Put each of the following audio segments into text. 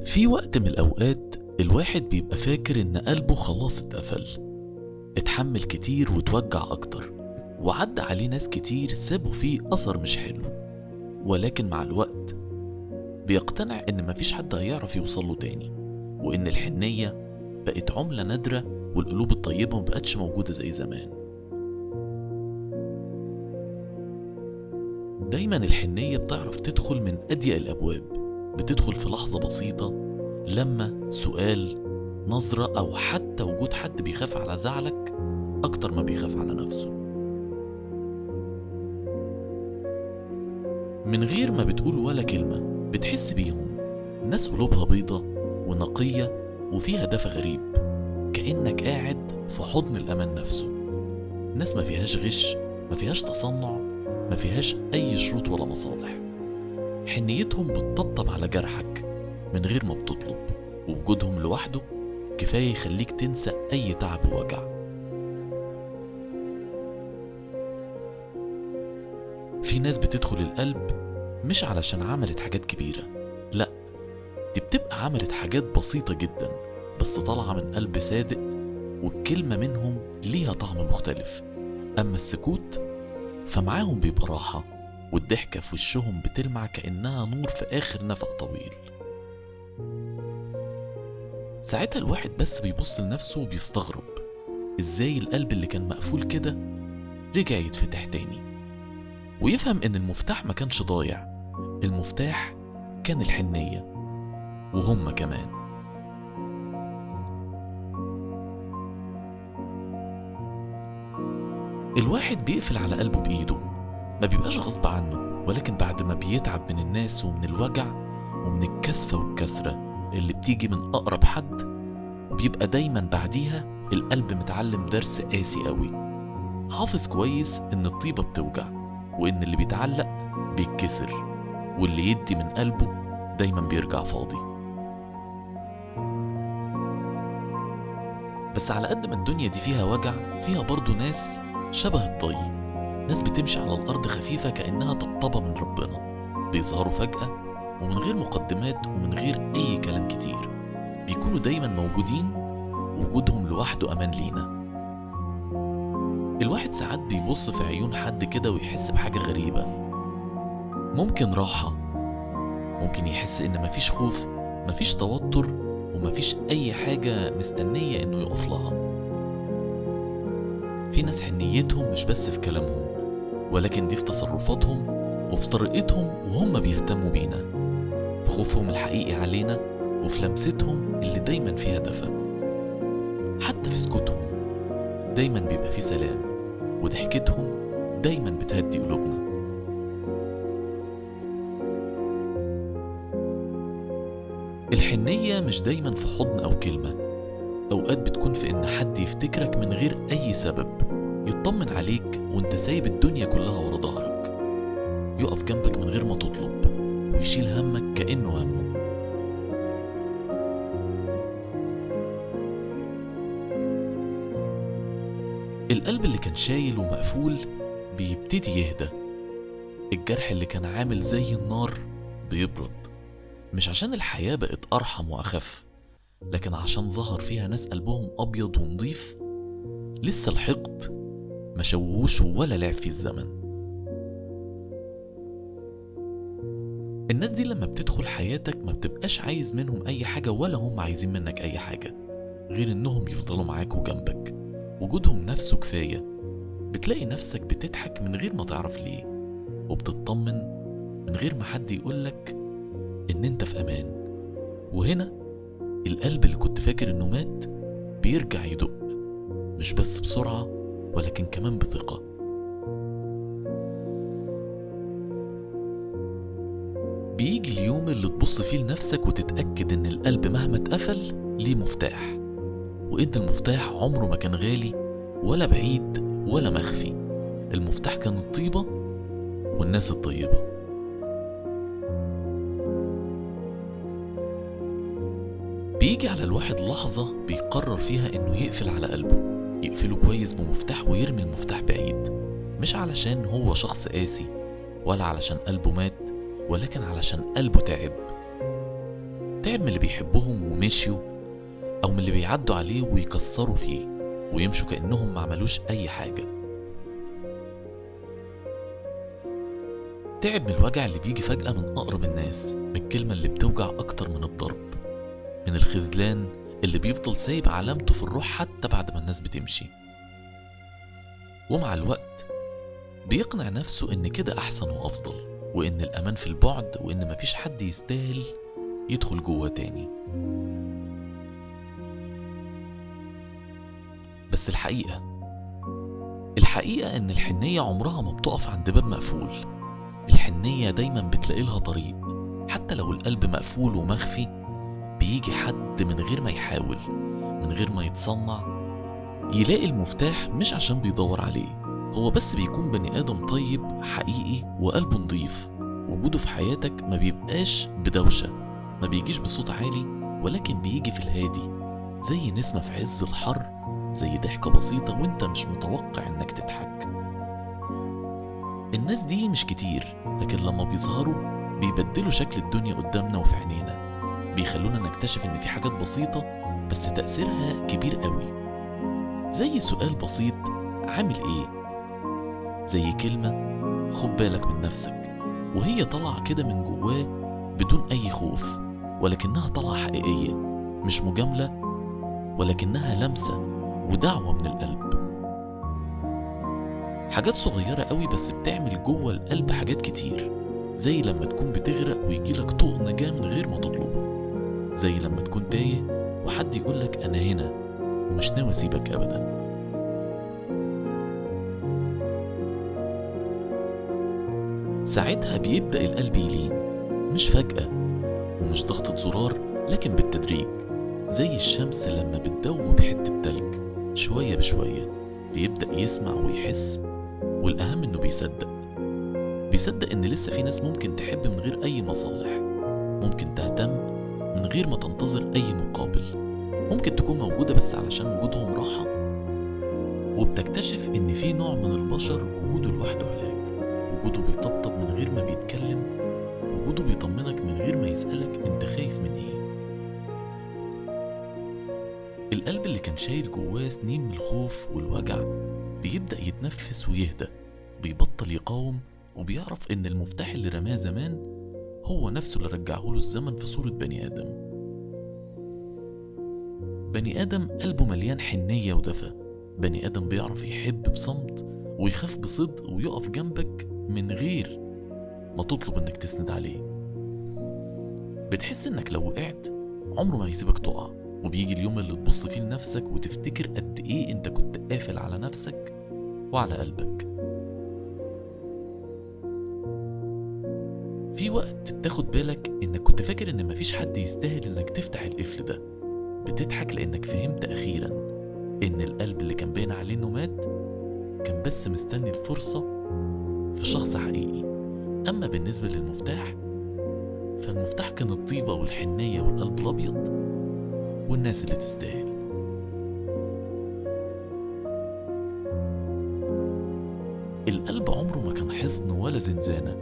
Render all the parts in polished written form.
في وقت من الأوقات الواحد بيبقى فاكر إن قلبه خلاص اتقفل، اتحمل كتير وتوجع أكتر، وعدى عليه ناس كتير سابوا فيه أثر مش حلو. ولكن مع الوقت بيقتنع إن مفيش حد هيعرف يوصله تاني، وإن الحنية بقت عملة نادرة، والقلوب الطيبة مبقتش موجودة زي زمان. دايما الحنية بتعرف تدخل من أضيق الأبواب، بتدخل في لحظة بسيطة، لما سؤال، نظرة، أو حتى وجود حد بيخاف على زعلك أكتر ما بيخاف على نفسه. من غير ما بتقول ولا كلمة بتحس بيهم. ناس قلوبها بيضة ونقية وفيها دفى غريب، كأنك قاعد في حضن الأمان نفسه. ناس ما فيهاش غش، ما فيهاش تصنع، ما فيهاش أي شروط ولا مصالح. حنيتهم بتطبطب على جرحك من غير ما بتطلب، ووجودهم لوحده كفاية يخليك تنسى أي تعب ووجع. في ناس بتدخل القلب مش علشان عملت حاجات كبيرة، لأ، دي بتبقى عملت حاجات بسيطة جدا بس طالعة من قلب صادق، والكلمة منهم ليها طعم مختلف. أما السكوت فمعاهم بيبقى راحة، والضحكة في وشهم بتلمع كأنها نور في آخر نفق طويل. ساعتها الواحد بس بيبص لنفسه وبيستغرب إزاي القلب اللي كان مقفول كده رجع يتفتح تاني، ويفهم إن المفتاح ما كانش ضايع، المفتاح كان الحنية، وهم كمان. الواحد بيقفل على قلبه بإيده، ما بيبقاش غصب عنه، ولكن بعد ما بيتعب من الناس ومن الوجع ومن الكسفة والكسرة اللي بتيجي من أقرب حد، وبيبقى دايما بعديها القلب متعلم درس قاسي قوي، حافظ كويس إن الطيبة بتوجع، وإن اللي بيتعلق بيتكسر، واللي يدي من قلبه دايما بيرجع فاضي. بس على قد ما الدنيا دي فيها وجع، فيها برضو ناس شبه الطي، ناس بتمشي على الأرض خفيفة كأنها طبطبة من ربنا، بيظهروا فجأة ومن غير مقدمات ومن غير أي كلام كتير، بيكونوا دايما موجودين، وجودهم لوحده أمان لينا. الواحد ساعات بيبص في عيون حد كده ويحس بحاجة غريبة، ممكن راحة، ممكن يحس إن مفيش خوف، مفيش توتر، ومفيش أي حاجة مستنية إنه يقف لها. في ناس حنيتهم مش بس في كلامهم، ولكن دي في تصرفاتهم وفي طريقتهم وهم بيهتموا بينا، في خوفهم الحقيقي علينا، وفي لمستهم اللي دايما فيها دفى. حتى في سكوتهم دايما بيبقى فيه سلام، وضحكتهم دايما بتهدي قلوبنا. الحنية مش دايما في حضن أو كلمة، أوقات بتكون في إن حد يفتكرك من غير أي سبب، يطمن عليك وإنت سايب الدنيا كلها ورا ظهرك، يقف جنبك من غير ما تطلب، ويشيل همك كأنه همه. القلب اللي كان شايل ومقفول بيبتدي يهدى، الجرح اللي كان عامل زي النار بيبرد، مش عشان الحياة بقت أرحم وأخف، لكن عشان ظهر فيها ناس قلبهم أبيض ونضيف، لسه الحقد ما شوهوش ولا لعب في الزمن. الناس دي لما بتدخل حياتك ما بتبقاش عايز منهم أي حاجة، ولا هم عايزين منك أي حاجة غير إنهم يفضلوا معاك وجنبك، وجودهم نفسه كفاية. بتلاقي نفسك بتضحك من غير ما تعرف ليه، وبتطمن من غير ما حد يقولك إن أنت في أمان. وهنا القلب اللي كنت فاكر إنه مات بيرجع يدق، مش بس بسرعة ولكن كمان بثقة. بيجي اليوم اللي تبص فيه لنفسك وتتأكد إن القلب مهما اتقفل ليه مفتاح، وإن المفتاح عمره ما كان غالي ولا بعيد ولا مخفي، المفتاح كان الطيبة والناس الطيبة. بيجي على الواحد لحظة بيقرر فيها إنه يقفل على قلبه، يقفله كويس بمفتاح ويرمي المفتاح بعيد، مش علشان هو شخص قاسي ولا علشان قلبه مات، ولكن علشان قلبه تعب تعب من اللي بيحبهم ومشيوا، أو من اللي بيعدوا عليه ويكسروا فيه ويمشوا كأنهم ما عملوش أي حاجة. تعب من الوجع اللي بيجي فجأة من أقرب الناس، من الكلمة اللي بتوجع أكتر من الضرب، من الخذلان اللي بيفضل سايب علامته في الروح حتى بعد ما الناس بتمشي. ومع الوقت بيقنع نفسه إن كده أحسن وأفضل، وإن الأمان في البعد، وإن مفيش حد يستاهل يدخل جوه تاني. بس الحقيقة إن الحنية عمرها ما بتقف عند باب مقفول. الحنية دايما بتلاقي لها طريق، حتى لو القلب مقفول ومخفي. بيجي حد من غير ما يحاول، من غير ما يتصنع، يلاقي المفتاح مش عشان بيدور عليه، هو بس بيكون بني آدم طيب حقيقي وقلبه نضيف. وجوده في حياتك ما بيبقاش بدوشة، ما بيجيش بصوت عالي، ولكن بيجي في الهادي، زي نسمة في عز الحر، زي ضحكة بسيطة وانت مش متوقع انك تضحك. الناس دي مش كتير، لكن لما بيظهروا بيبدلوا شكل الدنيا قدامنا وفي عينينا، بيخلونا نكتشف ان في حاجات بسيطة بس تأثيرها كبير قوي. زي سؤال بسيط عامل ايه، زي كلمة خد بالك من نفسك، وهي طالعة كده من جواه بدون اي خوف، ولكنها طالعة حقيقية، مش مجاملة، ولكنها لمسة ودعوة من القلب. حاجات صغيرة قوي بس بتعمل جوه القلب حاجات كتير، زي لما تكون بتغرق ويجيلك طوق نجاة من غير ما تطلبه، زي لما تكون تايه وحد يقولك أنا هنا ومش ناوي أسيبك أبدا. ساعتها بيبدأ القلب يلين، مش فجأة ومش ضغطة زرار، لكن بالتدريج، زي الشمس لما بتدوب حتة تلج شوية بشوية. بيبدأ يسمع ويحس، والأهم إنه بيصدق إن لسه في ناس ممكن تحب من غير أي مصالح، ممكن تهتم من غير ما تنتظر أي مقابل، ممكن تكون موجودة بس علشان وجودهم راحة. وبتكتشف إن في نوع من البشر وجوده لوحده علاج، وجوده بيطبطب من غير ما بيتكلم، وجوده بيطمنك من غير ما يسألك أنت خايف من إيه. القلب اللي كان شايل جواه سنين من الخوف والوجع بيبدأ يتنفس ويهدى، بيبطل يقاوم، وبيعرف إن المفتاح اللي رماه زمان هو نفسه اللي رجعهوله الزمن في صورة بني آدم. بني آدم قلبه مليان حنية ودفى، بني آدم بيعرف يحب بصمت ويخاف بصدق ويقف جنبك من غير ما تطلب إنك تسند عليه. بتحس إنك لو وقعت عمره ما هيسيبك تقع، وبيجي اليوم اللي تبص فيه لنفسك وتفتكر قد إيه أنت كنت قافل على نفسك وعلى قلبك. في وقت بتاخد بالك إنك كنت فاكر إن مفيش حد يستاهل إنك تفتح القفل ده، بتضحك لأنك فهمت أخيرا إن القلب اللي كان باين عليه إنه مات كان بس مستني الفرصة في شخص حقيقي. أما بالنسبة للمفتاح، فالمفتاح كان الطيبة والحنية والقلب الأبيض والناس اللي تستاهل. القلب عمره ما كان حصن ولا زنزانة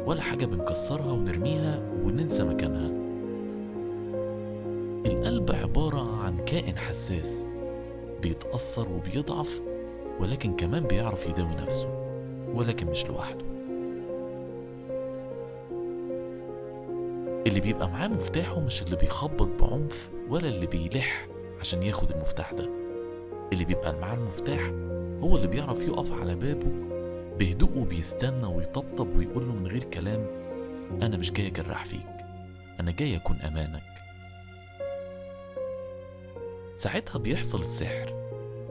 ولا حاجة بنكسرها ونرميها وننسى مكانها. القلب عبارة عن كائن حساس، بيتأثر وبيضعف، ولكن كمان بيعرف يداوي نفسه، ولكن مش لوحده. اللي بيبقى معاه مفتاحه مش اللي بيخبط بعنف ولا اللي بيلح عشان ياخد المفتاح ده. اللي بيبقى معاه المفتاح هو اللي بيعرف يقف على بابه بهدوء وبيستنى ويطبطب ويقول له من غير كلام أنا مش جاي أجرح فيك، أنا جاي أكون أمانك. ساعتها بيحصل السحر،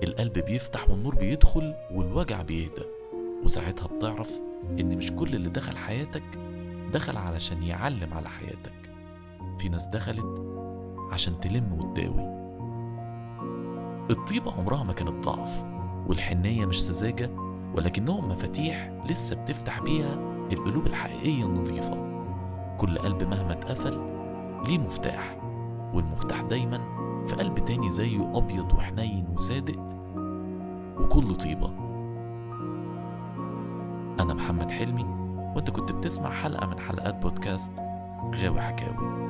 القلب بيفتح والنور بيدخل والوجع بيهدى، وساعتها بتعرف إن مش كل اللي دخل حياتك دخل علشان يعلم على حياتك. في ناس دخلت عشان تلم وتداوي. الطيبة عمرها ما كانت ضعف، والحنية مش سذاجة، ولكنهم مفاتيح لسه بتفتح بيها القلوب الحقيقية النظيفة. كل قلب مهما اتقفل ليه مفتاح، والمفتاح دايما في قلب تاني زيه أبيض وحنين وصادق وكله طيبة. أنا محمد حلمي، وأنت كنت بتسمع حلقة من حلقات بودكاست غاوي حكاوي.